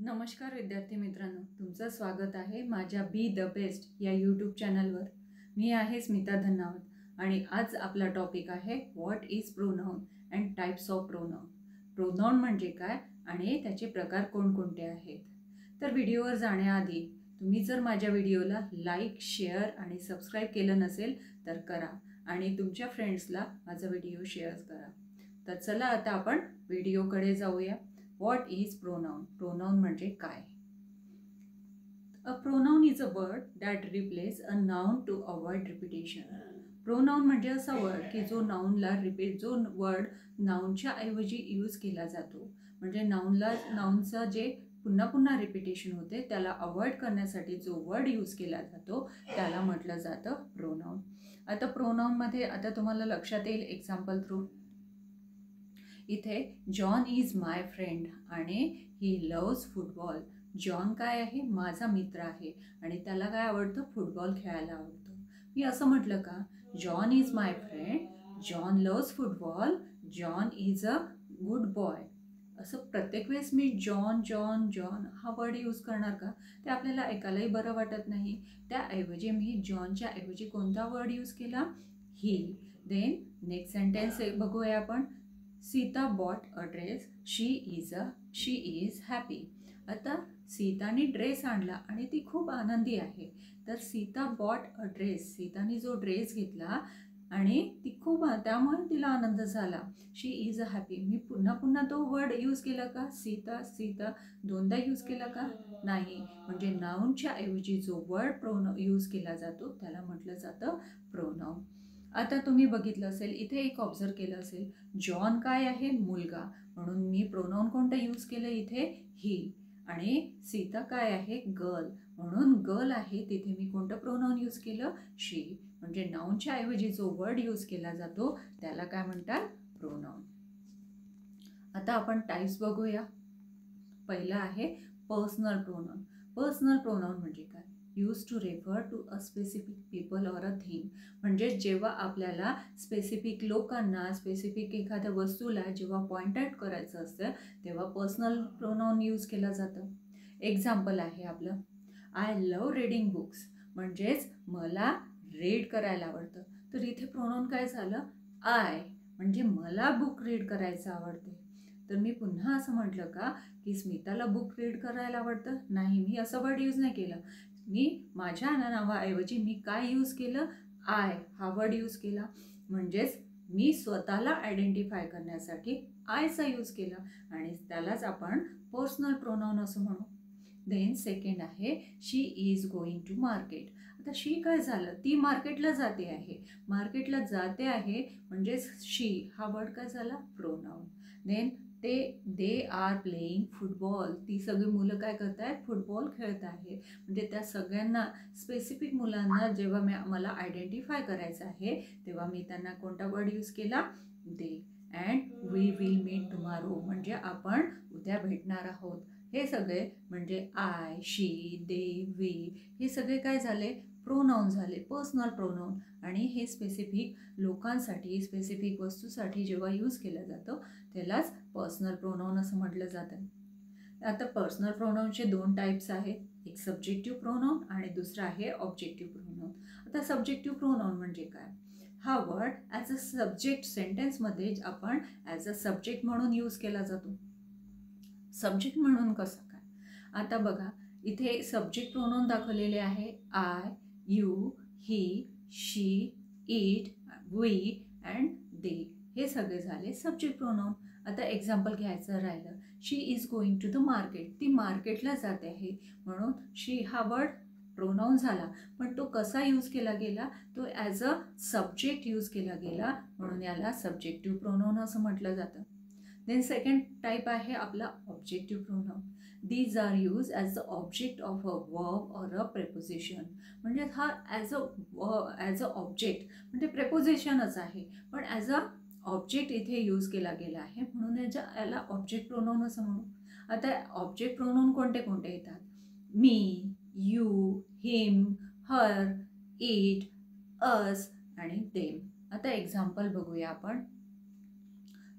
नमस्कार विद्यार्थी मित्रांनो, तुमचं स्वागत आहे माझ्या बी द बेस्ट या यूट्यूब चॅनलवर। मी आहे स्मिता धन्नावत आणि आज आपला टॉपिक आहे what is pronoun and types of pronoun. Pronoun म्हणजे काय आणि त्याचे प्रकार कोणकोणते आहेत। तर व्हिडिओवर जाण्याआधी तुम्ही जर माझ्या व्हिडिओला लाईक, शेअर आणि सबस्क्राईब केलं नसेल तर करा आणि तुमच्या फ्रेंड्सला माझा व्हिडिओ शेअर करा। तर चला आता आपण व्हिडिओकडे जाऊया। What is pronoun? Pronoun म्हणजे काय? A pronoun is a word that replaces a noun to avoid repetition. Pronoun म्हणजे असा वर्ड की जो वर्ड नाउनच्या ऐवजी यूज केला जातो, म्हणजे नाउनचा जे पुन्हा पुन्हा रिपीटेशन होते त्याला अवॉइड करण्यासाठी जो वर्ड यूज केला जातो त्याला म्हटलं जातं प्रोनाउन। आता प्रोनाउन मध्ये आता तुम्हाला लक्षात येईल एक्झाम्पल थ्रू। इथे जॉन इज माय फ्रेंड आणि ही लव्स फुटबॉल। जॉन काय आहे? माझा मित्र आहे आणि त्याला काय आवडतं? फुटबॉल खेळायला आवडतं। मी असं म्हटलं का John is my friend, John loves football, John is a good boy. असं प्रत्येक वेळेस मी जॉन जॉन जॉन हा वर्ड यूज करणार का? ते आपल्याला ऐकायलाही बरं वाटत नाही। त्याऐवजी मी जॉनच्या ऐवजी कोणता वर्ड यूज केला? ही। देन नेक्स्ट सेंटेन्स बघूया आपण। Sita bought a dress, she is happy. आता सीताने ड्रेस आणला आणि ती खूप आनंदी आहे। तर सीता बॉट अ ड्रेस, सीताने जो ड्रेस घेतला आणि ती त्यामुळे तिला आनंद झाला। शी इज अ हॅपी। मी पुन्हा पुन्हा तो वर्ड यूज केला का? सीता सीता दोनदा यूज केला का? नाही। म्हणजे नाउनच्या ऐवजी जो वर्ड यूज केला जातो त्याला म्हटलं जातं प्रोनाउन। आता तुम्ही बघितलं असेल, इथे एक ऑब्झर्व केलं असेल, जॉन काय आहे? मुलगा, म्हणून मी प्रोनाउन कोणतं यूज केलं इथे? ही। आणि सीता काय आहे? गर्ल, म्हणून गर्ल आहे तिथे मी कोणतं प्रोनाउन यूज केलं? शी। म्हणजे नाउनच्या ऐवजी जो वर्ड यूज केला जातो त्याला काय म्हणतात? प्रोनाउन। आता आपण टाइप्स बघूया। पहिला आहे पर्सनल प्रोनाउन। पर्सनल प्रोनाउन म्हणजे काय? Use to refer to a specific people or a thing. म्हणजे जेव्हा आपल्याला स्पेसिफिक लोकांना, स्पेसिफिक एखाद्या वस्तूला जेव्हा पॉइंट आउट करायचं असतं तेव्हा पर्सनल प्रोनाउन यूज केलं जातं। एक्झाम्पल आहे आपलं, आय लव्ह रीडिंग बुक्स, म्हणजेच मला रीड करायला आवडतं। तर इथे प्रोनाउन काय झालं? आय, म्हणजे मला बुक रीड करायचं आवडते। तर मी पुन्हा असं म्हटलं का की स्मिताला बुक रीड करायला आवडतं? नाही, मी असं वर्ड यूज नाही केलं। मी माझ्या नावाऐवजी मी काय यूज केलं? आय हा वर्ड यूज केला। म्हणजेच मी स्वतःला आयडेंटिफाय करण्यासाठी आयचा यूज केला आणि त्यालाच आपण पर्सनल प्रोनाउन असं म्हणू। देन सेकंड आहे शी इज गोइंग टू मार्केट। आता शी काय झालं? ती मार्केटला जाते आहे। मार्केटला जाते आहे म्हणजेच शी हा वर्ड काय झाला? Pronoun. Then they are playing football, ती सगळी मुलं काय करत आहेत? फुटबॉल खेळत आहेत। म्हणजे त्या सगळ्यांना, स्पेसिफिक मुलांना जेव्हा मला आयडेंटिफाय करायचं आहे तेव्हा मी त्यांना कोणता वर्ड यूज केला? दे। And we will meet tomorrow, म्हणजे आपण उद्या भेटणार आहोत। हे सगळे म्हणजे आय, शी, दे, वी हे सगळे काय झाले? प्रोनाउन झाले, पर्सनल प्रोनाउन। आणि हे स्पेसिफिक लोकांसाठी, स्पेसिफिक वस्तूसाठी जेव्हा यूज केलं जातं त्यालाच पर्सनल प्रोनाउन असं म्हटलं जातं। आता पर्सनल प्रोनाउनचे दोन टाइप्स आहेत, एक सब्जेक्टिव्ह प्रोनाउन आणि दुसरा आहे ऑब्जेक्टिव्ह प्रोनाउन। आता सब्जेक्टिव्ह प्रोनाउन म्हणजे काय? हा वर्ड ॲज अ सब्जेक्ट सेंटेन्समध्ये आपण ॲज अ सब्जेक्ट म्हणून यूज केला जातो। सब्जेक्ट म्हणून कसं काय? आता बघा, इथे सब्जेक्ट प्रोनाउन दाखवलेले आहे I, you, he, she, it, we and they, हे सगळे झाले सब्जेक्ट प्रोनाउन। आता एक्झाम्पल घ्यायचं राहिलं, she is going to the market, ती मार्केटला जाते आहे, म्हणून शी हा वर्ड प्रोनाउन झाला, पण तो कसा यूज केला गेला? तो ॲज अ सब्जेक्ट यूज केला गेला, म्हणून याला सब्जेक्टिव्ह प्रोनाउन असं म्हटलं जातं। देन सेकंड टाइप आहे आपला objective pronoun. These are use as a object of a verb or a preposition. म्हणजे हा ॲज अ ऑब्जेक्ट म्हणजे प्रेपोजिशनच आहे, पण ॲज अ ऑब्जेक्ट इथे यूज केला गेला आहे, म्हणून याला ऑब्जेक्ट प्रोनाउन असं म्हणू। आता ऑब्जेक्ट प्रोनाउन कोणते कोणते येतात? मी, यू, हिम, हर, इट, अस आणि देम। आता एक्झाम्पल बघूया आपण।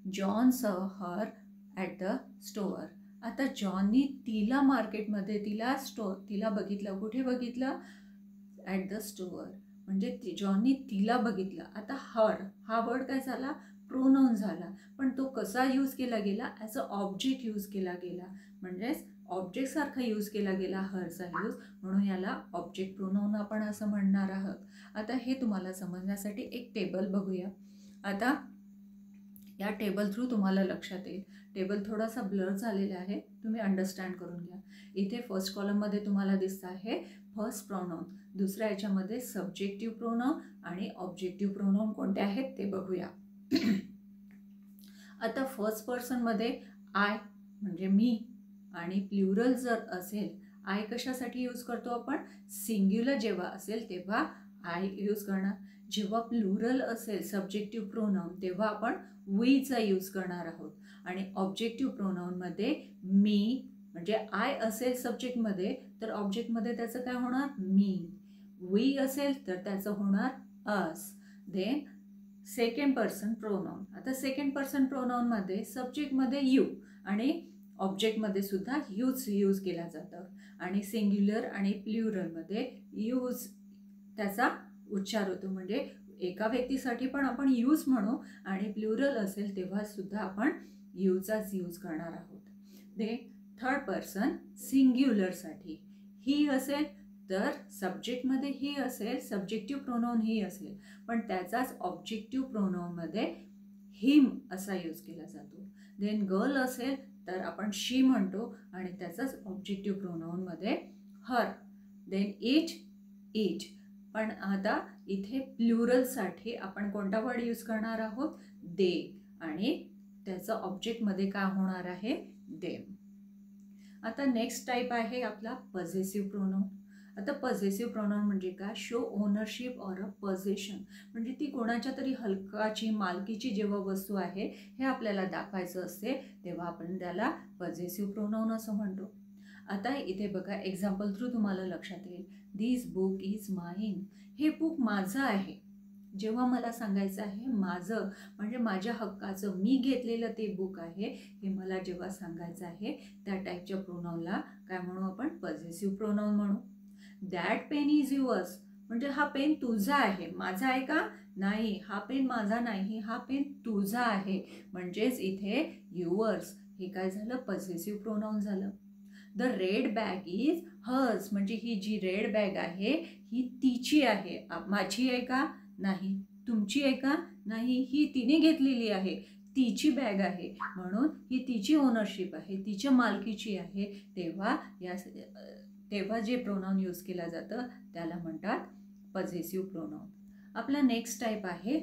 John saw her at the store. आता जॉननी तिला मार्केटमध्ये तिला बघितलं. कुठे बघितलं? At the store. म्हणजे जॉननी तिला बघितलं. आता हर हा वर्ड काय झाला? प्रोनाऊन झाला. पण तो कसा यूज केला गेला? ॲज अ ऑब्जेक्ट यूज केला गेला. म्हणजेच ऑब्जेक्टसारखा यूज केला गेला हरचा यूज, म्हणून याला ऑब्जेक्ट प्रोनाऊन आपण असं म्हणणार आहोत. आता हे तुम्हाला समजण्यासाठी एक टेबल बघूया. आता या टेबल थ्रू तुम्हाला लक्षात येईल. टेबल थोडासा ब्लर झालेला आहे, तुम्ही अंडरस्टँड करून घ्या. इथे फर्स्ट कॉलममध्ये तुम्हाला दिसतं आहे फर्स्ट प्रोनाऊन, दुसऱ्या याच्यामध्ये सब्जेक्टिव्ह प्रोनाऊन आणि ऑब्जेक्टिव्ह प्रोनाऊन कोणते आहेत ते बघूया. आता फर्स्ट पर्सनमध्ये आय म्हणजे मी, आणि प्लुरल जर असेल, आय कशासाठी यूज करतो आपण? सिंग्युलर जेव्हा असेल तेव्हा आय यूज करणार. जेव्हा प्लुरल असेल सब्जेक्टिव्ह प्रोनाऊन तेव्हा आपण वीचा यूज करणार आहोत. आणि ऑब्जेक्टिव्ह प्रोनाऊनमध्ये मी म्हणजे आय असेल सब्जेक्टमध्ये तर ऑब्जेक्टमध्ये त्याचं काय होणार? मी. वी असेल तर त्याचं होणार अस. Then second person pronoun. आता सेकंड पर्सन प्रोनाऊनमध्ये सब्जेक्टमध्ये यू आणि ऑब्जेक्टमध्ये सुद्धा यूज केला जातं. आणि सिंग्युलर आणि प्लुरलमध्ये यूज त्याचा उच्चार होतो. म्हणजे एका व्यक्तीसाठी पण आपण यूज म्हणू आणि प्लुरल असेल तेव्हा सुद्धा आपण यूचाच यूज करणार आहोत. दे थर्ड पर्सन सिंग्युलरसाठी ही असेल तर सब्जेक्टमध्ये ही असेल, सब्जेक्टिव्ह प्रोनाऊन ही असेल, पण त्याचाच ऑब्जेक्टिव्ह प्रोनाऊनमध्ये हिम असा यूज केला जातो. देन गर्ल असेल तर आपण शी म्हणतो आणि त्याचाच ऑब्जेक्टिव्ह प्रोनाऊनमध्ये हर. Then it. पण आता इथे प्लुरलसाठी आपण कोणता वर्ड यूज करणार आहोत? दे. आणि त्याचं ऑब्जेक्टमध्ये काय होणार आहे? देम. आता नेक्स्ट टाईप आहे आपला पॉझेसिव्ह प्रोनाऊन. आता पॉझेसिव्ह प्रोनाऊन म्हणजे काय? Show ownership or a possession. म्हणजे ती कोणाच्या तरी हक्काची, मालकीची जेव्हा वस्तू आहे हे आपल्याला दाखवायचं असते तेव्हा आपण त्याला पॉझेसिव्ह प्रोनाऊन असं म्हणतो. आता इथे बघा एक्झाम्पल थ्रू तुम्हाला लक्षात येईल. दिस बुक इज माइन. हे बुक माझं आहे. जेव्हा मला सांगायचं आहे माझं म्हणजे माझ्या हक्काचं, मी घेतलेलं ते बुक आहे हे मला जेव्हा सांगायचं आहे त्या टाईपच्या प्रोनाऊनला काय म्हणू आपण? पॉझेसिव्ह प्रोनाऊन म्हणू. That pen is yours. म्हणजे हा पेन तुझा आहे. माझा आहे का? नाही, हा पेन माझा नाही, हा पेन तुझा आहे. म्हणजेच इथे युअर्स हे काय झालं? पॉझेसिव्ह प्रोनाऊन झालं. The red bag is hers. म्हणजे ही जी रेड बॅग आहे ही तिची आहे. माझी आहे का? नाही. तुमची आहे का? नाही. ही तिने घेतलेली आहे, तिची बॅग आहे, म्हणून ही तिची ओनरशिप आहे, तिच्या मालकीची आहे. तेव्हा जे प्रोनाऊन यूज केलं जातं त्याला म्हणतात पॉझेसिव्ह प्रोनाऊन. आपला नेक्स्ट टाईप आहे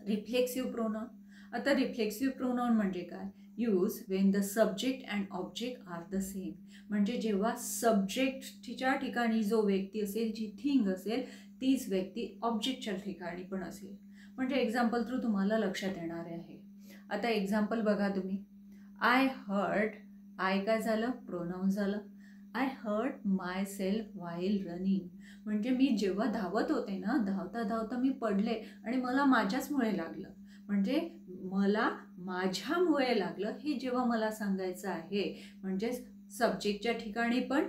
रिफ्लेक्सिव्ह प्रोनाऊन. आता रिफ्लेक्सिव्ह प्रोनाऊन म्हणजे काय? Use when the subject and object are the same. म्हणजे जेव्हा सब्जेक्टच्या ठिकाणी जो व्यक्ती असेल, जी थिंग असेल, तीच व्यक्ती ऑब्जेक्टच्या ठिकाणी पण असेल. म्हणजे एक्झाम्पल थ्रू तुम्हाला लक्षात येणार आहे. आता एक्झाम्पल बघा तुम्ही. I hurt. आय काय झालं? प्रोनाऊन झालं. I hurt myself while running. म्हणजे मी जेव्हा धावत होते ना, धावता धावता मी पडले आणि मला माझ्याचमुळे लागलं. म्हणजे मला माझ्यामुळे लागलं हे जेव्हा मला सांगायचं आहे, म्हणजे सब्जेक्टच्या ठिकाणी पण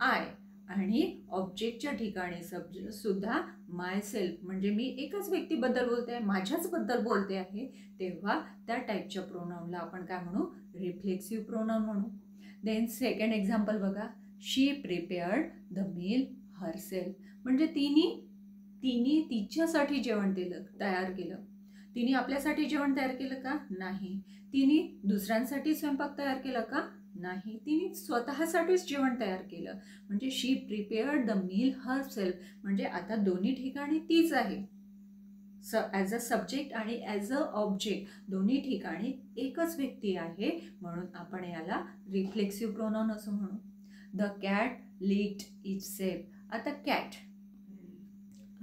आय आणि ऑब्जेक्टच्या ठिकाणी सुद्धा माय सेल्फ. म्हणजे मी एकाच व्यक्तीबद्दल बोलते आहे, माझ्याचबद्दल बोलते आहे, तेव्हा त्या टाईपच्या प्रोनाऊनला आपण काय म्हणू? रिफ्लेक्सिव्ह प्रोनाऊन म्हणू. देन सेकंड एक्झाम्पल बघा. शी प्रिपेअर्ड द मील हरसेल्फ. म्हणजे तिने तिच्यासाठी जेवण तयार केलं. तिने आपल्यासाठी जेवण तयार केलं का? नाही. तिने दुसऱ्यांसाठी स्वयंपाक तयार केला का? नाही. तिने स्वतःसाठीच जेवण तयार केलं. म्हणजे शी प्रिपेअर्ड द मील हरसेल्फ. म्हणजे आता दोन्ही ठिकाणी तीच आहे. ॲज अ सब्जेक्ट आणि ॲज अ ऑब्जेक्ट दोन्ही ठिकाणी एकच व्यक्ती आहे, म्हणून आपण याला रिफ्लेक्सिव्ह प्रोनाऊन असं म्हणू. The cat licked itself. आता कॅट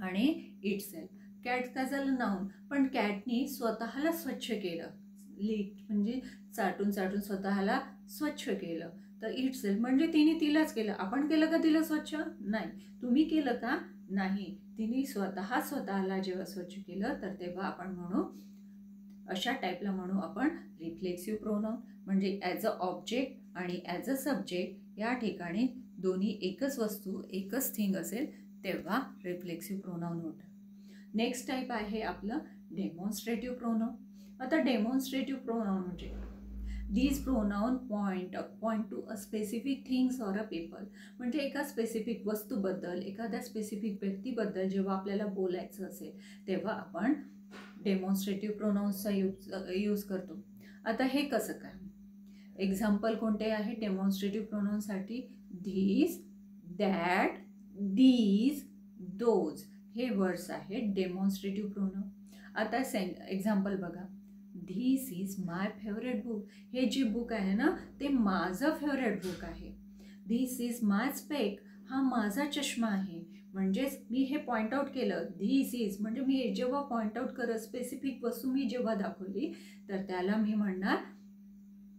आणि इटसेल्फ. कॅट काय झालं? नाऊन. पण कॅटनी स्वतःला स्वच्छ केलं. लिक्ड म्हणजे चाटून स्वतःला स्वच्छ केलं. तर इटसेल्फ म्हणजे तिने तिलाच केलं. आपण केलं का तिला स्वच्छ? नाही. तुम्ही केलं का? नाही. तिने स्वतःला जेव्हा स्वच्छ केलं तर तेव्हा आपण म्हणू, अशा टाईपला म्हणू आपण रिफ्लेक्सिव्ह प्रोनाऊन. म्हणजे ॲज अ ऑब्जेक्ट आणि ॲज अ सब्जेक्ट या ठिकाणी दोन्ही एकच वस्तू एकच थिंग असेल तेव्हा रिफ्लेक्सिव्ह प्रोनाऊन होतं. नेक्स्ट टाईप आहे आपलं डेमॉन्स्ट्रेटिव्ह प्रोनाऊन. आता डेमॉन्स्ट्रेटिव्ह प्रोनाऊन म्हणजे these pronoun point to a specific things or a people. म्हणजे एका स्पेसिफिक वस्तूबद्दल, एखाद्या स्पेसिफिक व्यक्तीबद्दल जेव्हा आपल्याला बोलायचं असेल तेव्हा आपण डेमॉन्स्ट्रेटिव्ह प्रोनाऊन्सचा यूज करतो. आता हे कसं काय? एक्झाम्पल कोणते आहे डेमॉन्स्ट्रेटिव्ह प्रोनाऊनसाठी? धीस, दॅट, दीज, दोज हे वर्ड्स आहेत डेमॉन्स्ट्रेटिव्ह प्रोनाऊन. आता एक्झाम्पल बघा. This is my favourite book. हे जे बुक आहे ना ते माझं फेवरेट बुक आहे. This is my spec. हा माझा चष्मा आहे. म्हणजेच मी हे पॉइंट आउट केलं. धीस इज म्हणजे मी जेव्हा पॉइंट आउट करत स्पेसिफिक वस्तू मी जेव्हा दाखवली तर त्याला मी म्हणणार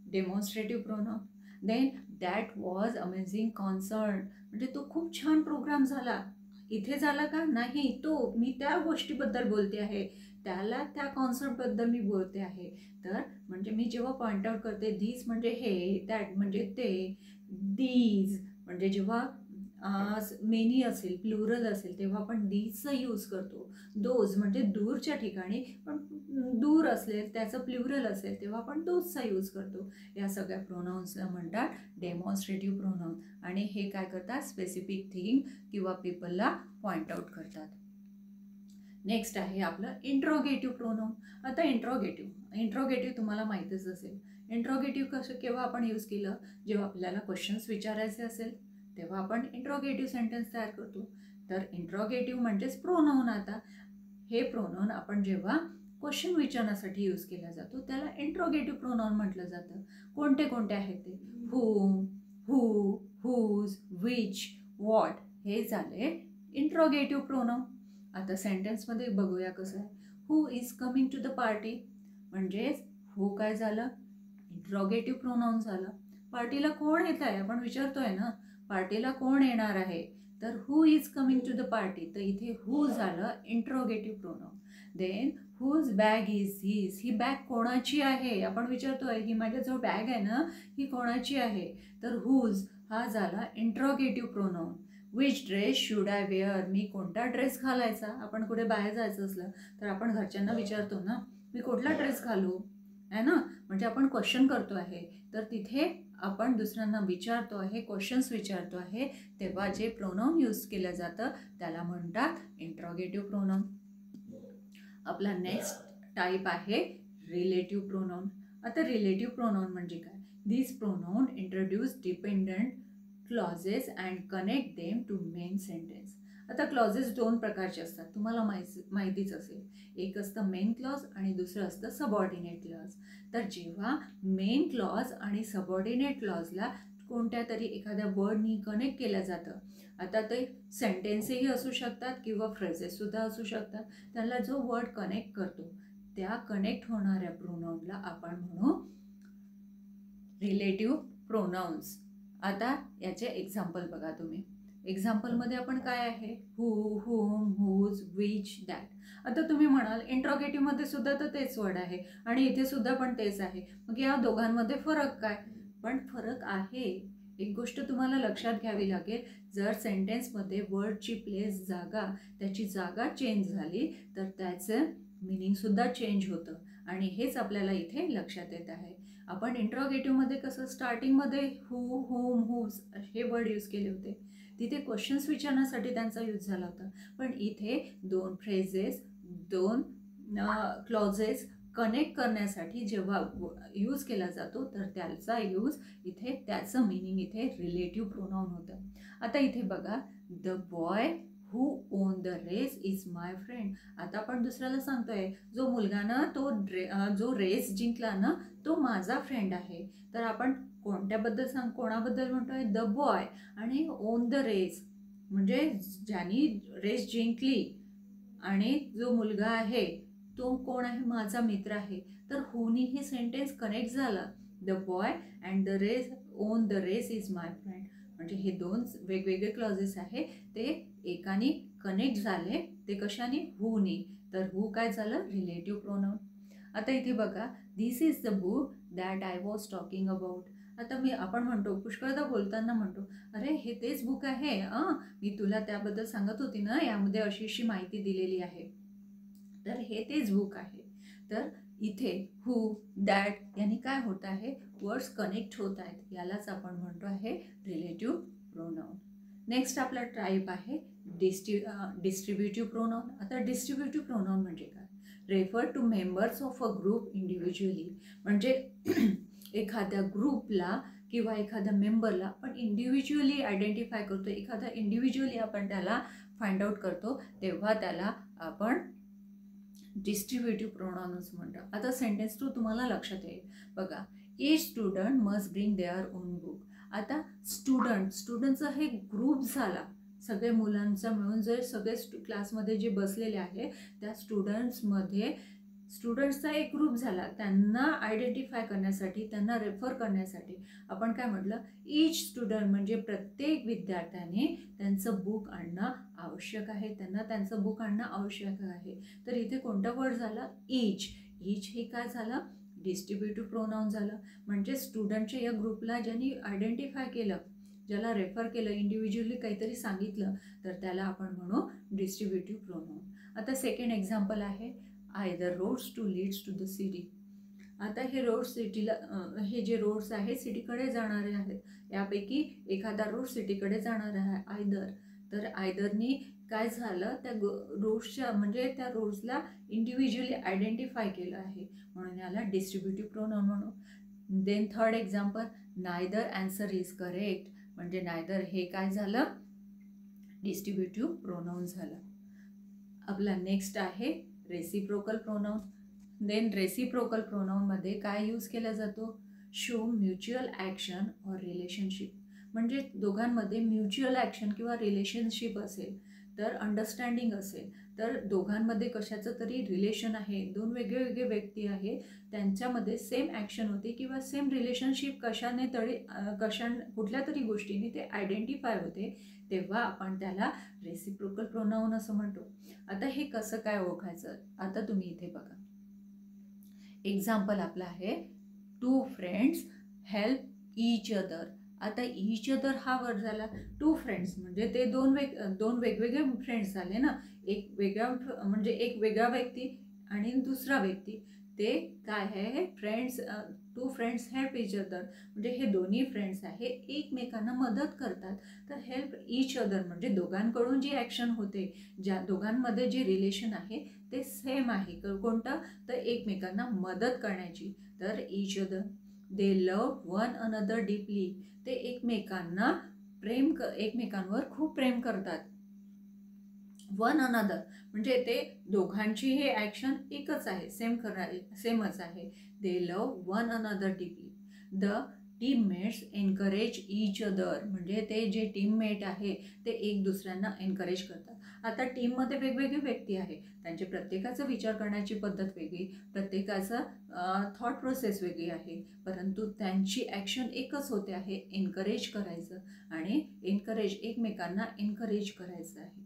demonstrative pronoun. Then that was amazing concert. म्हणजे तो खूप छान प्रोग्राम झाला. इथे झाला का? नाही, तो मी त्या गोष्टीबद्दल बोलते आहे, त्याला त्या कॉन्सर्टबद्दल मी बोलते आहे. तर म्हणजे मी जेव्हा पॉइंट आउट करते धीस म्हणजे हे, दॅट म्हणजे ते, दीज म्हणजे जेव्हा मेनी असेल, प्लुरल असेल तेव्हा आपण दीजचा यूज करतो. दोज म्हणजे दूरच्या ठिकाणी पण दूर असेल त्याचं प्लुरल असेल तेव्हा आपण दोजचा यूज करतो. या सगळ्या प्रोनाऊन्सला म्हणतात डेमॉन्स्ट्रेटिव्ह प्रोनाऊन. आणि हे काय करतात? स्पेसिफिक थिंग किंवा पीपलला पॉइंट आउट करतात. नेक्स्ट आहे आपलं इंट्रोगेटिव्ह प्रोनाऊन. आता इंट्रोगेटिव्ह तुम्हाला माहीतच असेल. इंट्रोगेटिव्ह कसं केव्हा आपण यूज केलं? जेव्हा आपल्याला क्वेश्चन्स विचारायचे असेल तेव्हा आपण इंट्रोगेटिव्ह सेंटेन्स तयार करतो. तर इंट्रोगेटिव्ह म्हणजेच प्रोनाऊन. आता हे प्रोनाऊन आपण जेव्हा क्वेश्चन विचारण्यासाठी यूज केला जातो त्याला इंट्रोगेटिव्ह प्रोनाऊन म्हटलं जातं. कोणते कोणते आहेत ते? Whom, who, whose, which, what हे झाले इंट्रोगेटिव्ह प्रोनाऊन. आता सेंटेन्समध्ये बघूया कसं आहे. Who is coming to the party म्हणजेच हू काय झालं? इंट्रोगेटिव्ह प्रोनाऊन झालं. पार्टीला कोण येत आहे आपण विचारतोय ना, पार्टीला कोण येणार आहे? तर who is coming to the party. तर इथे हू झालं interrogative pronoun. Then whose bag is his. ही बॅग कोणाची आहे आपण विचारतोय, ही माझ्याजवळ बॅग आहे ना ही कोणाची आहे? तर हुज हा झाला interrogative pronoun. Which dress should I wear. मी कोणता ड्रेस घालायचा? आपण कुठे बाहेर जायचं असलं तर आपण घरच्यांना विचारतो ना मी कुठला ड्रेस घालू, आहे ना. म्हणजे आपण क्वेश्चन करतो आहे. तर तिथे आपण दुसऱ्यांना विचारतो आहे, क्वेश्चन्स विचारतो आहे तेव्हा जे प्रोनाऊन यूज केलं जातं त्याला म्हणतात इंट्रोगेटिव्ह प्रोनाऊन. आपला नेक्स्ट टाईप आहे रिलेटिव्ह प्रोनाऊन. आता रिलेटिव्ह प्रोनाऊन म्हणजे काय? This pronoun introduce dependent clauses and connect them to main sentence. आता क्लॉजेस दोन प्रकारचे असतात, तुम्हाला माहितीच असेल. एक असतं मेन क्लॉज आणि दुसरं असतं सबऑर्डिनेट क्लॉज. तर जेव्हा मेन क्लॉज आणि सबऑर्डिनेट क्लॉजला कोणत्या तरी एखाद्या वर्डनी कनेक्ट केलं जातं. आता ते सेंटेन्सही असू शकतात किंवा फ्रेजेससुद्धा असू शकतात. त्याला जो वर्ड कनेक्ट करतो त्या कनेक्ट होणाऱ्या प्रोनाऊनला आपण म्हणू रिलेटिव्ह प्रोनाऊन्स. आता याचे एक्झाम्पल बघा तुम्ही. एक्झाम्पलमध्ये आपण काय आहे? हू, हुम, हुज, विच, दॅट. आता तुम्ही म्हणाल इंट्रोगेटिव्हमध्ये सुद्धा तर तेच वर्ड आहे आणि इथे सुद्धा पण तेच आहे, मग या दोघांमध्ये फरक काय? पण फरक आहे. एक गोष्ट तुम्हाला लक्षात घ्यावी लागेल, जर सेंटेन्समध्ये वर्डची प्लेस त्याची जागा चेंज झाली तर त्याचं मिनिंगसुद्धा चेंज होतं आणि हेच आपल्याला इथे लक्षात येत आहे. आपण इंट्रोगेटिव्हमध्ये कसं स्टार्टिंगमध्ये हू, हुम, हुज हे वर्ड यूज केले होते, तिथे क्वेश्चन्स विचारण्यासाठी त्यांचा यूज झाला होता. पण इथे दोन फ्रेजेस, दोन क्लॉजेस कनेक्ट करण्यासाठी जेव्हा यूज केला जातो तर त्याचा यूज इथे, त्याचं मिनिंग इथे रिलेटिव्ह प्रोनाऊन होतं. आता इथे बघा, the boy who won the race is my friend. आता आपण दुसऱ्याला सांगतोय जो मुलगा ना जो रेस जिंकला ना तो माझा फ्रेंड आहे. तर आपण कोणत्याबद्दल कोणाबद्दल म्हणतोय? The boy. आणि ओन द रेस म्हणजे ज्यांनी रेस जिंकली आणि जो मुलगा आहे तो कोण आहे? माझा मित्र आहे. तर हुनी हे सेंटेन्स कनेक्ट झालं. The boy and the race, won the race is my friend. म्हणजे हे दोन वेगवेगळे क्लॉजेस आहे ते एकाने कनेक्ट झाले. ते कशाने? हुनी. तर हू काय झालं? Relative pronoun. आता इथे बघा, this is the book that I was talking about. आता आपण म्हणतो, पुष्कळदा बोलताना म्हणतो, अरे हे तेच बुक आहे, मी तुला त्याबद्दल सांगत होती ना, यामध्ये अशी अशी माहिती दिलेली आहे, तर हे तेच बुक आहे. तर इथे हू, दॅट यांनी काय होत आहे, वर्ड्स कनेक्ट होत आहेत, यालाच आपण म्हणतो आहे रिलेटिव्ह प्रोनाउन. नेक्स्ट आपला टाईप आहे डिस्ट्रीब्युटिव्ह प्रोनाउन. आता डिस्ट्रीब्युटिव्ह प्रोनाउन म्हणजे काय, refer to members of a group individually. म्हणजे एखाद्या ग्रुपला किंवा एखाद्या मेंबरला आपण इंडिव्हिज्युअली आयडेंटिफाय करतो, एखादा इंडिव्हिज्युअली आपण त्याला फाइंड आउट करतो, तेव्हा त्याला आपण डिस्ट्रीब्युटिव्ह प्रोनाउन्स म्हणतो. आता सेंटेन्स टू तुम्हाला लक्षात येईल बघा. Each student must bring their own book. आता स्टुडंटचा हे ग्रुप झाला, सगळे मुलांचा मिळून जर सगळे क्लासमध्ये जे बसलेले आहे त्या स्टुडंट्सचा एक ग्रुप झाला, त्यांना आयडेंटिफाय करण्यासाठी, त्यांना रेफर करण्यासाठी आपण काय म्हटलं, ईच स्टुडंट म्हणजे प्रत्येक विद्यार्थ्याने त्यांचं बुक आणणं आवश्यक आहे, त्यांना त्यांचं बुक आणणं आवश्यक आहे. तर इथे कोणता वर्ड झाला, ईच. ईच हे काय झालं, डिस्ट्रीब्युटिव्ह प्रोनाउन झालं. म्हणजे स्टुडंटच्या या ग्रुपला ज्यांनी आयडेंटिफाय केलं, ज्याला रेफर केलं, इंडिव्हिज्युअली काहीतरी सांगितलं, तर त्याला आपण म्हणू डिस्ट्रीब्युटिव्ह प्रोनाउन. आता सेकंड एक्झाम्पल आहे, either roads to leads to the city. आता हे रोड सिटीला, हे जे रोड्स आहे सिटीकडे जाणारे आहेत, यापैकी एखादा रोड सिटीकडे जाणार आहे आयदर. तर आयदरनी काय झालं, त्या रोड्सच्या म्हणजे त्या रोड्सला इंडिव्हिज्युअली आयडेंटिफाय केलं आहे, म्हणून याला डिस्ट्रीब्युटिव्ह प्रोनाउन म्हणू. Then third example, neither answer is correct. म्हणजे नायदर हे काय झालं, डिस्ट्रीब्युटिव्ह प्रोनाउन झालं. आपला नेक्स्ट आहे रेसिप्रोकल प्रोनाउन. देन रेसिप्रोकल प्रोनाउनमध्ये काय यूज केला जातो, show mutual action or relationship. म्हणजे दोघांमध्ये म्युच्युअल ॲक्शन किंवा रिलेशनशिप असेल, तर अंडरस्टँडिंग असेल, तर दोघांमध्ये कशाचं तरी रिलेशन आहे, दोन वेगळे व्यक्ती आहे, त्यांच्यामध्ये सेम ॲक्शन होते किंवा सेम रिलेशनशिप कुठल्या तरी गोष्टीने ते आयडेंटिफाय होते, तेव्हा आपण त्याला रेसिप्रोकल प्रोनाउन असं म्हणतो. आता हे कसं काय ओळखायचं, आता तुम्ही इथे बघा. एक्झाम्पल आपलं आहे, two friends help each other. आता ईच अदर हा वर्ड झाला, टू फ्रेंड्स म्हणजे ते दोन वेगवेगळे फ्रेंड्स झाले ना, एक वेगळा व्यक्ती आणि दुसरा व्यक्ती, ते काय आहे, friends. Two friends help each other म्हणजे हे दोन्ही फ्रेंड्स आहे, एकमेकांना मदत करतात. तर हेल्प ईच अदर म्हणजे दोघांकडून जी ॲक्शन होते, ज्या दोघांमध्ये जे रिलेशन आहे ते सेम आहे. कोणतं, तर एकमेकांना मदत करण्याची. तर ईच अदर. दे लव्ह वन अनदर डीपली. ते एकमेकांवर खूप प्रेम करतात. वन अनदर म्हणजे ते दोघांची हे ॲक्शन एकच आहे, सेमच आहे. They love one another deeply. The teammates encourage each other म्हणजे ते जे टीममेट आहे ते एक दुसऱ्यांना एनकरेज करतात. आता टीममध्ये वेगवेगळे व्यक्ती आहे, त्यांचे प्रत्येकाचा विचार करण्याची पद्धत वेगळी, प्रत्येकाचं थॉट प्रोसेस वेगळी आहे, परंतु त्यांची ॲक्शन एकच होते आहे, एनकरेज करायचं आणि एकमेकांना एनकरेज करायचं आहे.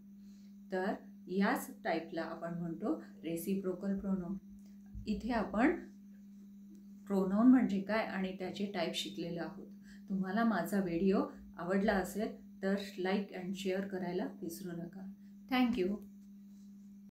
तर याच टाईपला आपण म्हणतो रेसिप्रोकल प्रोनाउन. इथे आपण प्रोनाउन म्हणजे काय आणि त्याचे टाईप शिकलेले आहोत. तुम्हाला माझा व्हिडिओ आवडला असेल तर लाईक अँड शेअर करायला विसरू नका. थँक्यू.